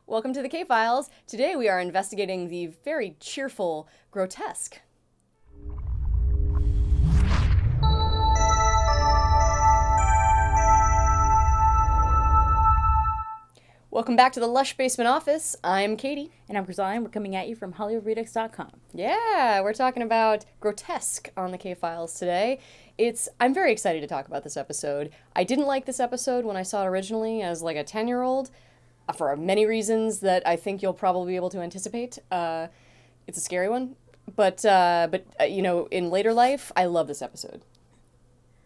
Welcome to the K-Files. Today we are investigating the very cheerful Grotesque. Welcome back to the Lush Basement Office. I'm Katie. And I'm Kryzzalia, and we're coming at you from HollywoodRedux.com. Yeah, we're talking about Grotesque on the K-Files today. I'm very excited to talk about this episode. I didn't like this episode when I saw it originally as like a 10-year-old. For many reasons that I think you'll probably be able to anticipate. It's a scary one, but you know, in later life, I love this episode.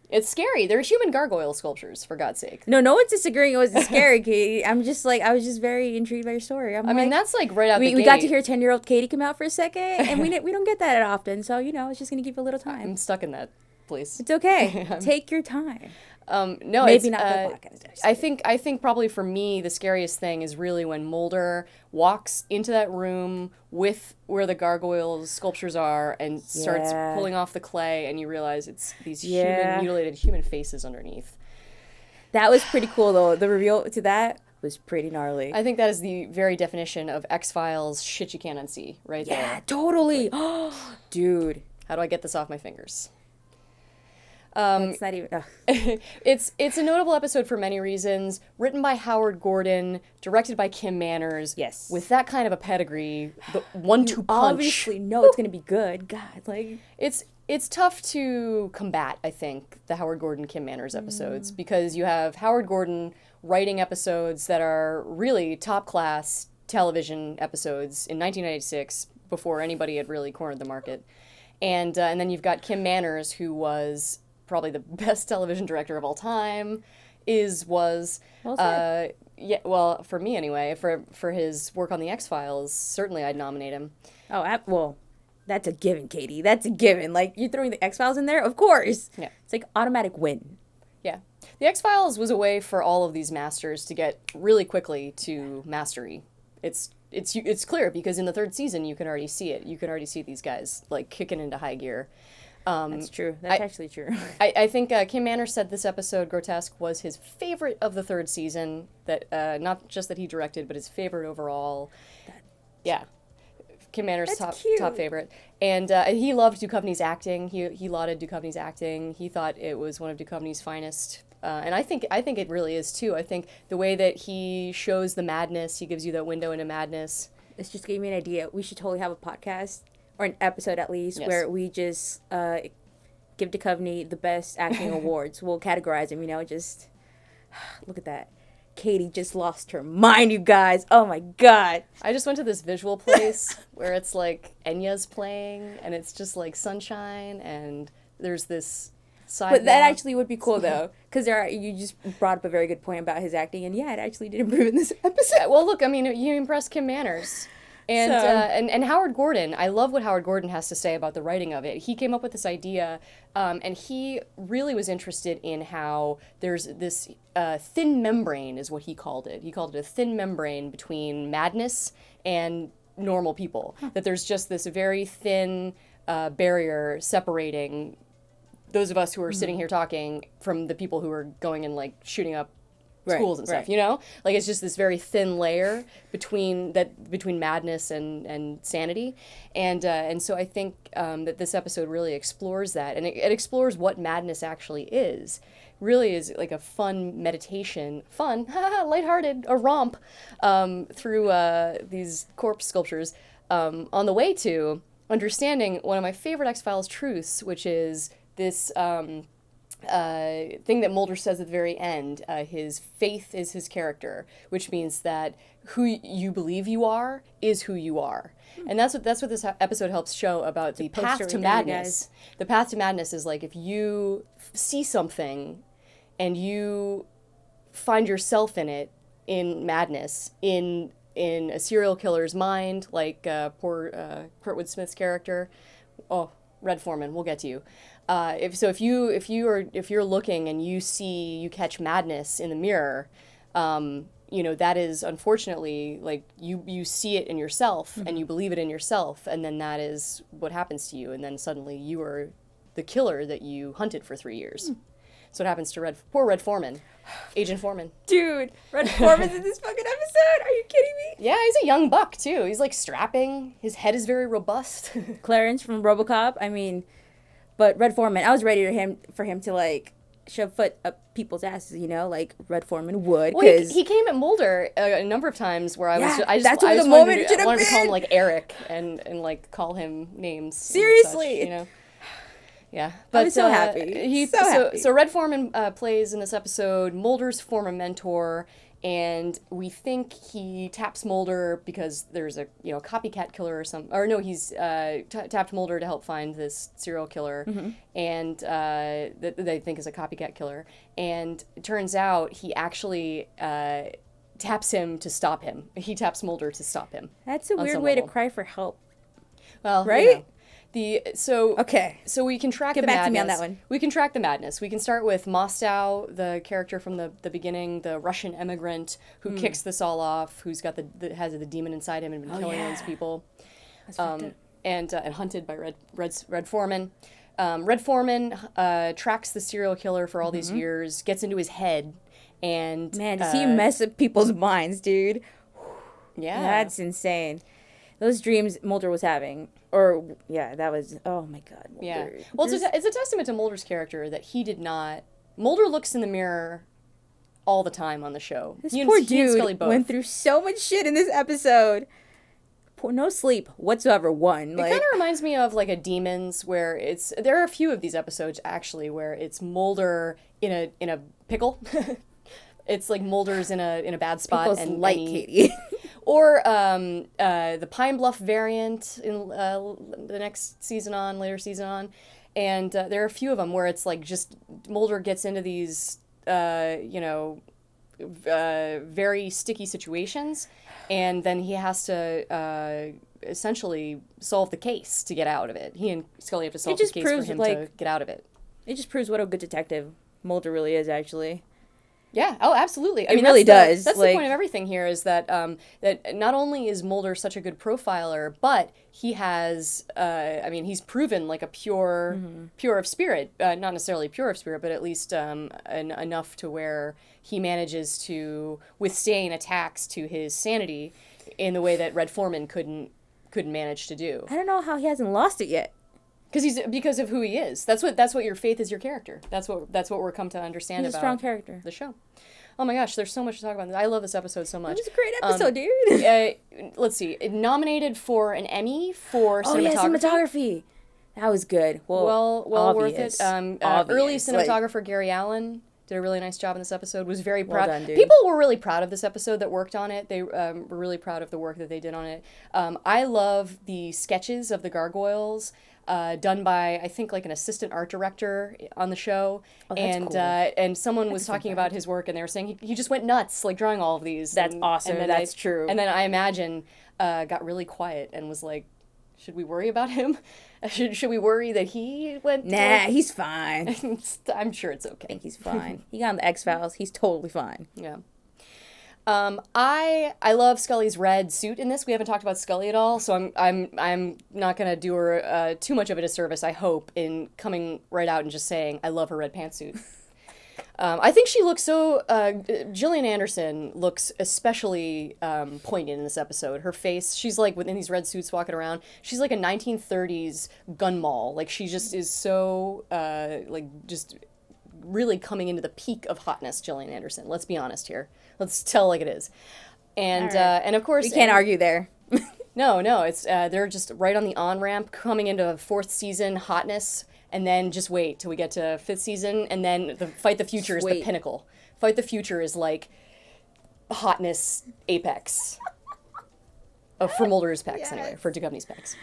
It's scary. They're human gargoyle sculptures, for God's sake. No one's disagreeing. It was scary, Katie. I was just very intrigued by your story. I mean, that's like right out the gate. We got to hear 10-year-old Katie come out for a second, and we don't get that often. So it's just gonna give you a little time. I'm stuck in that place. It's okay. Take your time. No, maybe not the podcast. I think probably for me the scariest thing is really when Mulder walks into that room with where the gargoyles sculptures are and starts pulling off the clay, and you realize it's these mutilated human faces underneath. That was pretty cool, though. The reveal to that was pretty gnarly. I think that is the very definition of X-Files shit you can't unsee, right there. Yeah, totally. Dude, how do I get this off my fingers? It's not even. It's a notable episode for many reasons. Written by Howard Gordon, directed by Kim Manners. Yes. With that kind of a pedigree, the 1-2 punch. Obviously, know it's gonna be good. God, it's tough to combat. I think the Howard Gordon Kim Manners episodes because you have Howard Gordon writing episodes that are really top class television episodes in 1996 before anybody had really cornered the market, and then you've got Kim Manners, who was probably the best television director of all time, for me anyway, for his work on the X-Files, certainly I'd nominate him. Well, that's a given, Katie. That's a given. Like, you're throwing the X-Files in there? Of course. Yeah. It's like automatic win. Yeah. The X-Files was a way for all of these masters to get really quickly to mastery. It's clear because in the third season you can already see it. You can already see these guys like kicking into high gear. That's true. That's actually true. I think Kim Manners said this episode, Grotesque, was his favorite of the third season. That not just that he directed, but his favorite overall. Yeah, Kim Manners' top favorite, and he loved Duchovny's acting. He lauded Duchovny's acting. He thought it was one of Duchovny's finest. And I think it really is too. I think the way that he shows the madness, he gives you that window into madness. This just gave me an idea. We should totally have a podcast, or an episode at least, where we just give Duchovny the best acting awards. We'll categorize him, just look at that. Katie just lost her mind, you guys. Oh my God. I just went to this visual place where it's like Enya's playing and it's just like sunshine and there's this sidewalk. But that actually would be cool though, because you just brought up a very good point about his acting, and it actually did improve in this episode. Well, look, I mean, you impressed Kim Manners. And Howard Gordon, I love what Howard Gordon has to say about the writing of it. He came up with this idea, and he really was interested in how there's this thin membrane, is what he called it. He called it a thin membrane between madness and normal people. That there's just this very thin barrier separating those of us who are sitting here talking from the people who are going and like shooting up schools and stuff, like it's just this very thin layer between madness and sanity, and so I think that this episode really explores that, and it explores what madness actually is. Really is like a fun meditation, lighthearted, a romp through these corpse sculptures on the way to understanding one of my favorite X-Files truths, which is this thing that Mulder says at the very end. His faith is his character, which means that who you believe you are is who you are. And that's what this episode helps show about the path to madness. The path to madness is like if you see something and you find yourself in it, in madness, in a serial killer's mind, like poor Kurtwood Smith's character. Oh, Red Foreman, we'll get to you. If you're looking and you catch madness in the mirror, that is unfortunately like you see it in yourself and you believe it in yourself, and then that is what happens to you, and then suddenly you are the killer that you hunted for 3 years. So what happens to poor Red Foreman, Agent Foreman. Dude, Red Foreman's in this fucking episode. Are you kidding me? Yeah, he's a young buck, too. He's, like, strapping. His head is very robust. Clarence from RoboCop, I mean, but Red Foreman, I was ready for him to, like, shove foot up people's asses, you know, like Red Foreman would. Well, he came at Mulder a number of times where I just wanted to call him, like, Eric and like, call him names. Seriously. Such, you know? Yeah. But I was so happy. So Red Foreman plays in this episode Mulder's former mentor, and we think he taps Mulder because there's a copycat killer or something. Or no, he's tapped Mulder to help find this serial killer, and that they think is a copycat killer. And it turns out he actually taps him to stop him. He taps Mulder to stop him. That's a weird way to cry for help. Well, right? You know. So we can track Get the back madness. to me on that one. We can track the madness. We can start with Mostow, the character from the beginning, the Russian immigrant who kicks this all off, who's got has the demon inside him and been killing all these people, and hunted by Red Foreman. Red Foreman tracks the serial killer for all these years, gets into his head, and man, does he mess up people's minds, dude? Yeah, that's insane. Those dreams Mulder was having. That was, oh my God, Mulder. Yeah. Well, it's a testament to Mulder's character that he did not... Mulder looks in the mirror all the time on the show. This poor dude went through so much shit in this episode. No sleep whatsoever, It kind of reminds me of, like, a Demons, where there are a few of these episodes, actually, where it's Mulder in a pickle. It's like Mulder's in a bad spot. Pickle's and light, Katie. Or the Pine Bluff variant in the later season on. And there are a few of them where it's like just Mulder gets into these, very sticky situations. And then he has to essentially solve the case to get out of it. He and Scully have to solve the case for him to get out of it. It just proves what a good detective Mulder really is, actually. Yeah. Oh, absolutely. I mean, really does. That's the point of everything here is that that not only is Mulder such a good profiler, but he has, he's proven like a pure of spirit, not necessarily pure of spirit, but at least enough to where he manages to withstand attacks to his sanity in the way that Red Foreman couldn't manage to do. I don't know how he hasn't lost it yet. Because of who he is. That's what your faith is, your character. That's what we're come to understand about. He's a strong character. The show. Oh my gosh, there's so much to talk about. I love this episode so much. It was a great episode, dude. Let's see. Nominated for an Emmy for cinematography. Yeah, cinematography. That was good. Well worth it. Early cinematographer Gary Allen did a really nice job in this episode. Was very proud. Well done, dude. People were really proud of this episode that worked on it. They were really proud of the work that they did on it. I love the sketches of the gargoyles. Done by, I think, like an assistant art director on the show. Oh, that's cool. And someone was talking about his work, and they were saying he just went nuts, like, drawing all of these. That's awesome. And that's true. And then I imagine got really quiet and was like, should we worry about him? Should we worry that he went... Nah, he's fine. I'm sure it's okay. I think he's fine. He got on the X-Files. He's totally fine. Yeah. I love Scully's red suit in this. We haven't talked about Scully at all, so I'm not gonna do her too much of a disservice, I hope, in coming right out and just saying I love her red pantsuit. I think she looks so. Gillian Anderson looks especially poignant in this episode. Her face, she's like within these red suits walking around. She's like a 1930s gun mall. Like she just is so just really coming into the peak of hotness. Gillian Anderson. Let's be honest here. Let's tell like it is. And and of course we can't argue there. No, it's they're just right on the on-ramp coming into fourth season hotness, and then just wait till we get to fifth season, and then Fight the Future is the pinnacle. Fight the Future is like hotness apex. For Mulder's pecs, anyway, for Duchovny's pecs.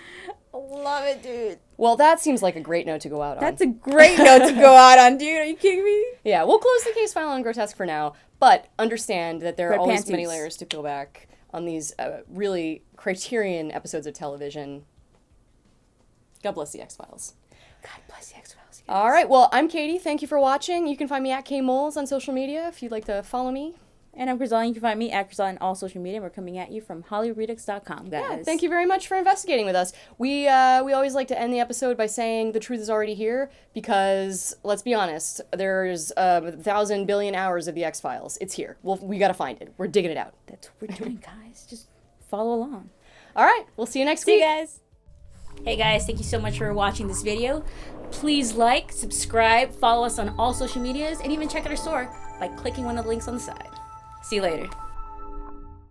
Love it, dude. Well, that seems like a great note to go out on. That's a great note to go out on, dude. Are you kidding me? Yeah, we'll close the case file on Grotesque for now, but understand that there are always many layers to peel back on these really Criterion episodes of television. God bless the X-Files. God bless the X-Files. Yes. All right, well, I'm Katie. Thank you for watching. You can find me at KMoles on social media if you'd like to follow me. And I'm Kryzzalia. You can find me at Kryzzalia on all social media. We're coming at you from HollywoodRedux.com, guys. Yeah, thank you very much for investigating with us. We always like to end the episode by saying the truth is already here because, let's be honest, there's 1,000 billion hours of the X-Files. It's here. We got to find it. We're digging it out. That's what we're doing, guys. Just follow along. All right, we'll see you next week. See you guys. Hey guys, thank you so much for watching this video. Please like, subscribe, follow us on all social medias, and even check out our store by clicking one of the links on the side. See you later.